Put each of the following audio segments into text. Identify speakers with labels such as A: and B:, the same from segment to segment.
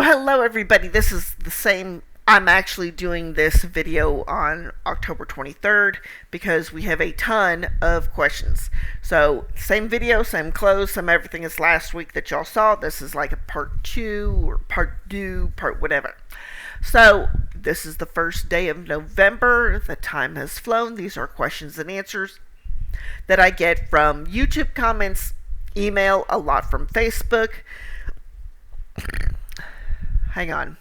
A: Hello everybody. This is the same. I'm actually doing this video on October 23rd because we have a ton of questions. So, same video, same clothes, same everything as last week that y'all saw. This is like a part 2 or part 2, part whatever. So, this is the first day of November. The time has flown. These are questions and answers that I get from YouTube comments, email, a lot from Facebook. Hang on.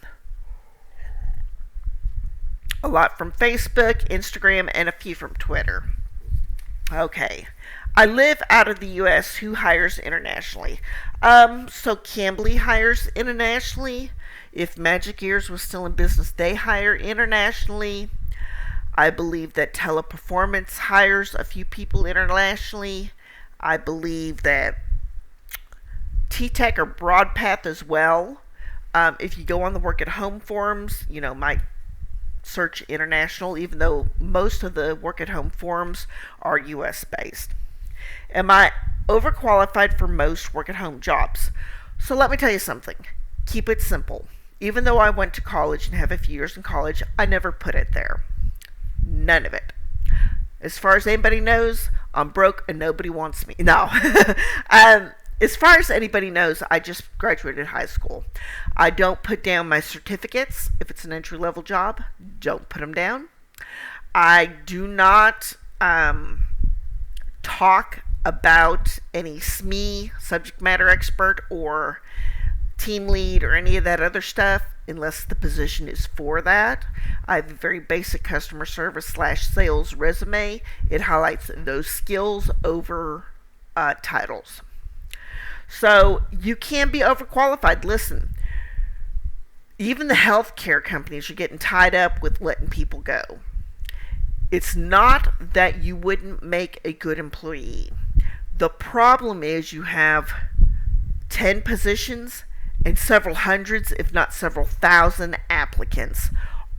A: A lot from Facebook, Instagram, and a few from Twitter. Okay. I live out of the U.S. Who hires internationally? So Cambly hires internationally. If Magic Ears was still in business, they hire internationally. I believe that Teleperformance hires a few people internationally. I believe that T-Tech or Broadpath as well. If you go on the work at home forums, might search international, even though most of the work at home forums are US based. Am I overqualified for most work at home jobs? So let me tell you something. Keep it simple. Even though I went to college and have a few years in college, I never put it there. None of it. As far as anybody knows, I'm broke and nobody wants me. No. As far as anybody knows, I just graduated high school. I don't put down my certificates. If it's an entry-level job, don't put them down. I do not talk about any SME, subject matter expert, or team lead, or any of that other stuff, unless the position is for that. I have a very basic customer service / sales resume. It highlights those skills over titles. So you can be overqualified. Listen, even the healthcare companies are getting tied up with letting people go. It's not that you wouldn't make a good employee. The problem is you have 10 positions and several hundreds, if not several thousand applicants.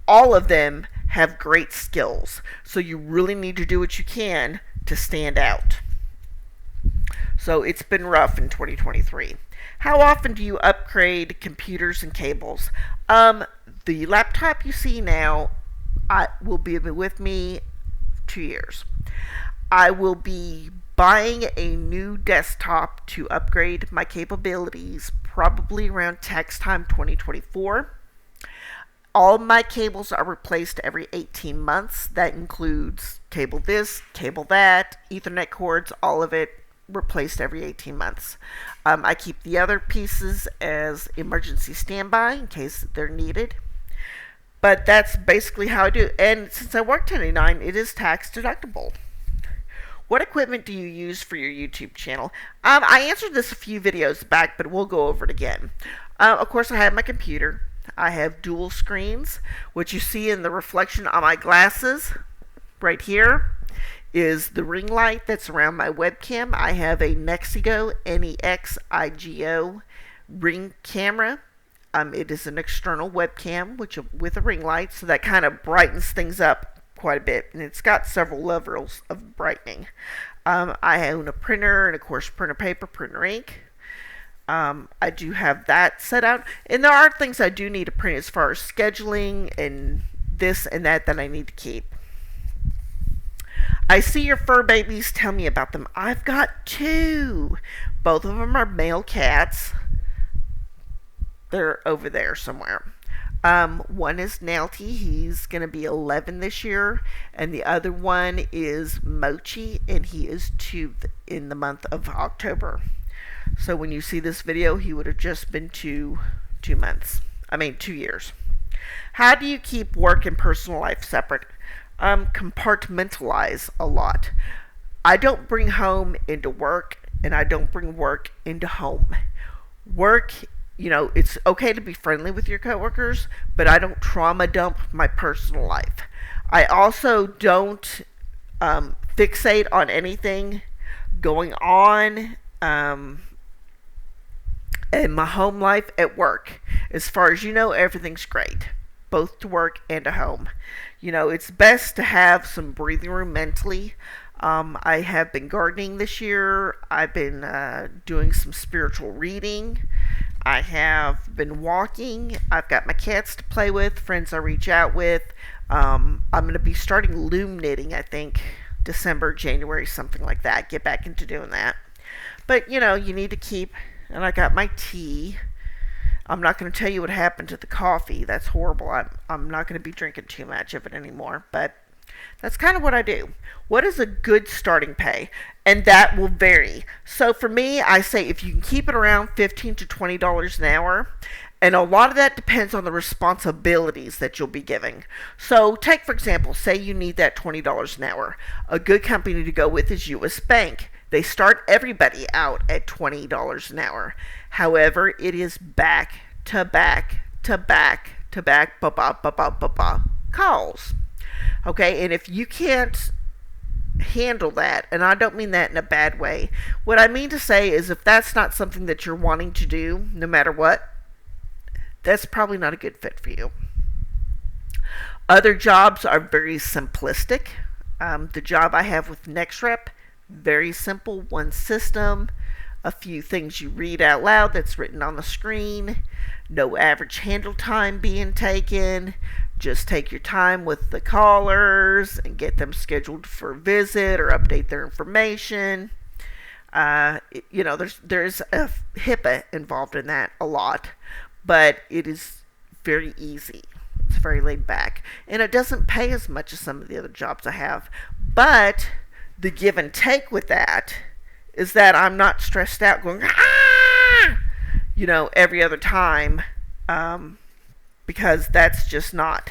A: All of them have great skills. So you really need to do what you can to stand out. So it's been rough in 2023. How often do you upgrade computers and cables? The laptop you see now will be with me 2 years. I will be buying a new desktop to upgrade my capabilities probably around tax time 2024. All my cables are replaced every 18 months. That includes cable this, cable that, Ethernet cords, all of it replaced every 18 months. I keep the other pieces as emergency standby in case they're needed. But that's basically how I do. And since I work 1099, it is tax deductible. What equipment do you use for your YouTube channel? I answered this a few videos back, but we'll go over it again. Of course, I have my computer. I have dual screens. What you see in the reflection on my glasses right here is the ring light that's around my webcam. I have a Nexigo NEXIGO ring camera. It is an external webcam with a ring light, so that kind of brightens things up quite a bit, and it's got several levels of brightening. I own a printer, and of course printer paper, printer ink. I do have that set out, and there are things I do need to print as far as scheduling and this and that I need to keep. I see your fur babies. Tell me about them. I've got 2. Both of them are male cats. They're over there somewhere. One is Nailty. He's going to be 11 this year. And the other one is Mochi, and he is 2 in the month of October. So when you see this video, he would have just been 2 years. How do you keep work and personal life separate? Compartmentalize a lot. I don't bring home into work, and I don't bring work into home. Work, it's okay to be friendly with your coworkers, but I don't trauma dump my personal life. I also don't fixate on anything going on in my home life at work. As far as everything's great, both to work and to home. It's best to have some breathing room mentally. I have been gardening this year. I've been doing some spiritual reading. I have been walking. I've got my cats to play with, friends I reach out with. I'm going to be starting loom knitting, I think, December, January, something like that. Get back into doing that. But, you need to keep, and I got my tea. I'm not going to tell you what happened to the coffee. That's horrible. I'm not going to be drinking too much of it anymore. But that's kind of what I do. What is a good starting pay? And that will vary. So for me, I say if you can keep it around $15 to $20 an hour, and a lot of that depends on the responsibilities that you'll be giving. So take, for example, say you need that $20 an hour. A good company to go with is US Bank. They start everybody out at $20 an hour. However, it is back to back to back to back calls. Okay, and if you can't handle that, and I don't mean that in a bad way, what I mean to say is if that's not something that you're wanting to do, no matter what, that's probably not a good fit for you. Other jobs are very simplistic. The job I have with NextRep, very simple, one system, a few things you read out loud that's written on the screen, no average handle time being taken. Just take your time with the callers and get them scheduled for a visit or update their information. There's a HIPAA involved in that a lot, but it is very easy. It's very laid back, and it doesn't pay as much as some of the other jobs I have. But the give and take with that is that I'm not stressed out going every other time, because that's just not,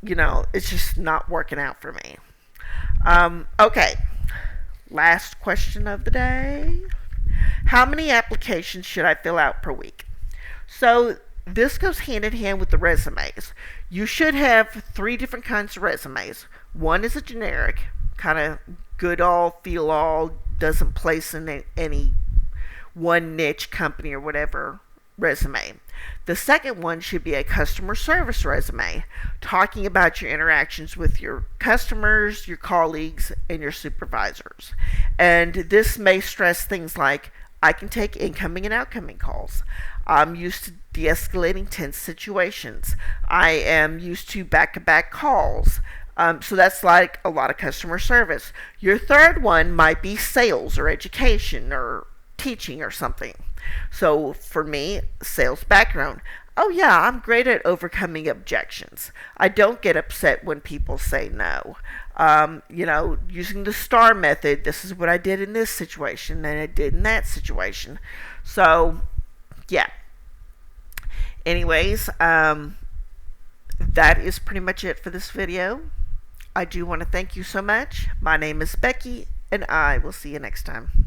A: it's just not working out for me. Okay, last question of the day. How many applications should I fill out per week? So this goes hand in hand with the resumes. You should have 3 different kinds of resumes. One is a generic, kind of good all, feel all, doesn't place in any one niche company or whatever resume. The second one should be a customer service resume, talking about your interactions with your customers, your colleagues, and your supervisors. And this may stress things like, I can take incoming and outgoing calls. I'm used to de-escalating tense situations. I am used to back-to-back calls. So that's like a lot of customer service. Your third one might be sales or education or teaching or something. So for me, sales background. Oh yeah, I'm great at overcoming objections. I don't get upset when people say no. Using the STAR method, this is what I did in this situation and I did in that situation. So, yeah. Anyways, that is pretty much it for this video. I do want to thank you so much. My name is Becky, and I will see you next time.